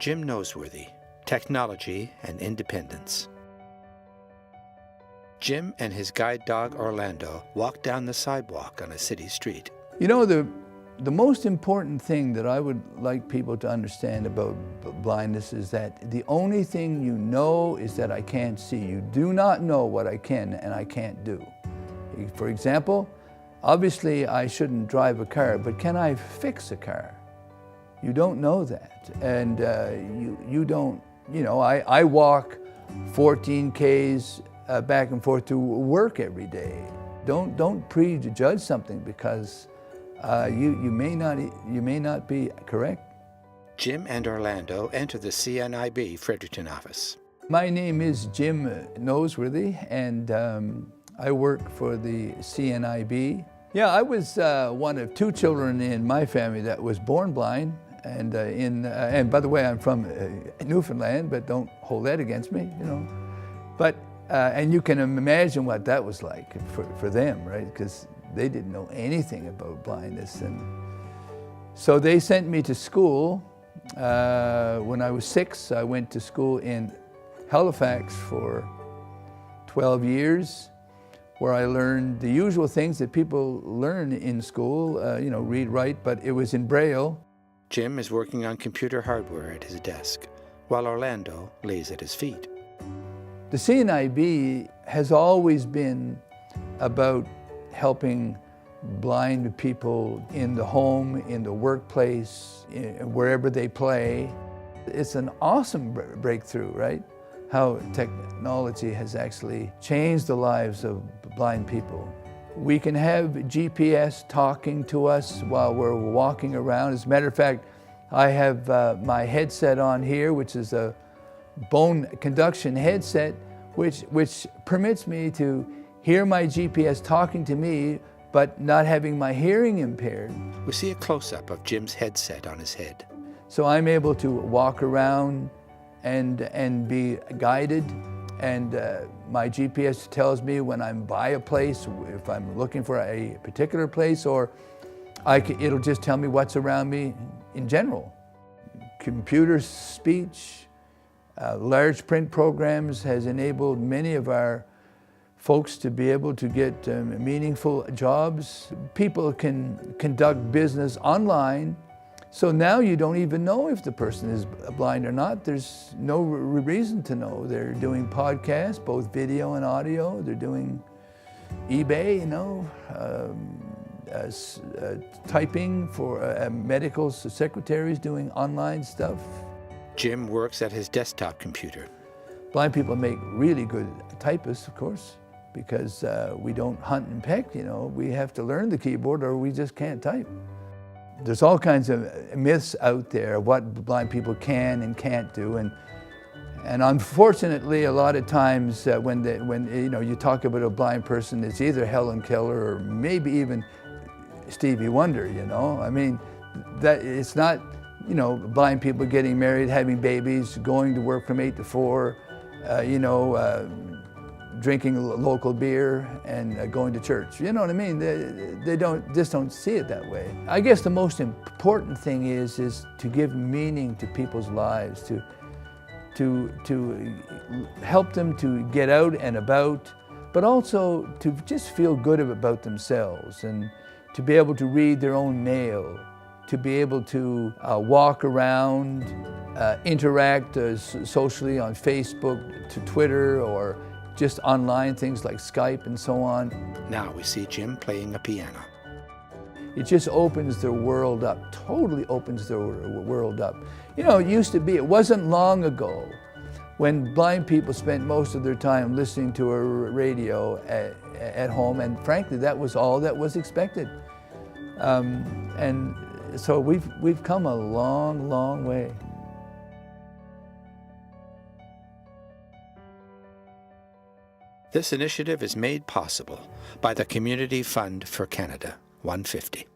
Jim Noseworthy, Technology and Independence. Jim and his guide dog Orlando walk down the sidewalk on a city street. You know, the most important thing that I would like people to understand about blindness is that the only thing you know is that I can't see. You do not know what I can and I can't do. For example, obviously I shouldn't drive a car, but can I fix a car? You don't know that. And you don't, you know, I walk 14 Ks back and forth to work every day. Don't prejudge something because you may not be correct. Jim and Orlando enter the CNIB Fredericton office. My name is Jim Noseworthy, and I work for the CNIB. Yeah, I was one of two children in my family that was born blind, and and by the way, I'm from Newfoundland, but don't hold that against me, you know. But and you can imagine what that was like for them, right? Because they didn't know anything about blindness, and so they sent me to school. When I was 6, I went to school in Halifax for 12 years, where I learned the usual things that people learn in school, you know, read, write, but it was in Braille. Jim is working on computer hardware at his desk, while Orlando lays at his feet. The CNIB has always been about helping blind people in the home, in the workplace, wherever they play. It's an awesome breakthrough, right? How technology has actually changed the lives of blind people. We can have GPS talking to us while we're walking around. As a matter of fact, I have my headset on here, which is a bone conduction headset, which permits me to hear my GPS talking to me, but not having my hearing impaired. We see a close-up of Jim's headset on his head. So I'm able to walk around and be guided, and my GPS tells me when I'm by a place, if I'm looking for a particular place, or it'll just tell me what's around me in general. Computer speech, large print programs has enabled many of our folks to be able to get meaningful jobs. People can conduct business online. So now you don't even know if the person is blind or not. There's no reason to know. They're doing podcasts, both video and audio. They're doing eBay, you know, typing for medical secretaries, doing online stuff. Jim works at his desktop computer. Blind people make really good typists, of course, because we don't hunt and peck, you know. We have to learn the keyboard or we just can't type. There's all kinds of myths out there of what blind people can and can't do, and unfortunately, a lot of times when you know you talk about a blind person, it's either Helen Keller or maybe even Stevie Wonder. You know, I mean, that it's not, you know, blind people getting married, having babies, going to work from 8 to 4, you know, drinking local beer and going to church. You know what I mean? They just don't see it that way. I guess the most important thing is to give meaning to people's lives, to help them to get out and about, but also to just feel good about themselves and to be able to read their own mail, to be able to walk around, interact socially on Facebook, to Twitter, or just online things like Skype and so on. Now we see Jim playing a piano. It just opens their world up, totally opens their world up. You know, it wasn't long ago when blind people spent most of their time listening to a radio at home, and frankly, that was all that was expected. And so we've come a long, long way. This initiative is made possible by the Community Fund for Canada, 150.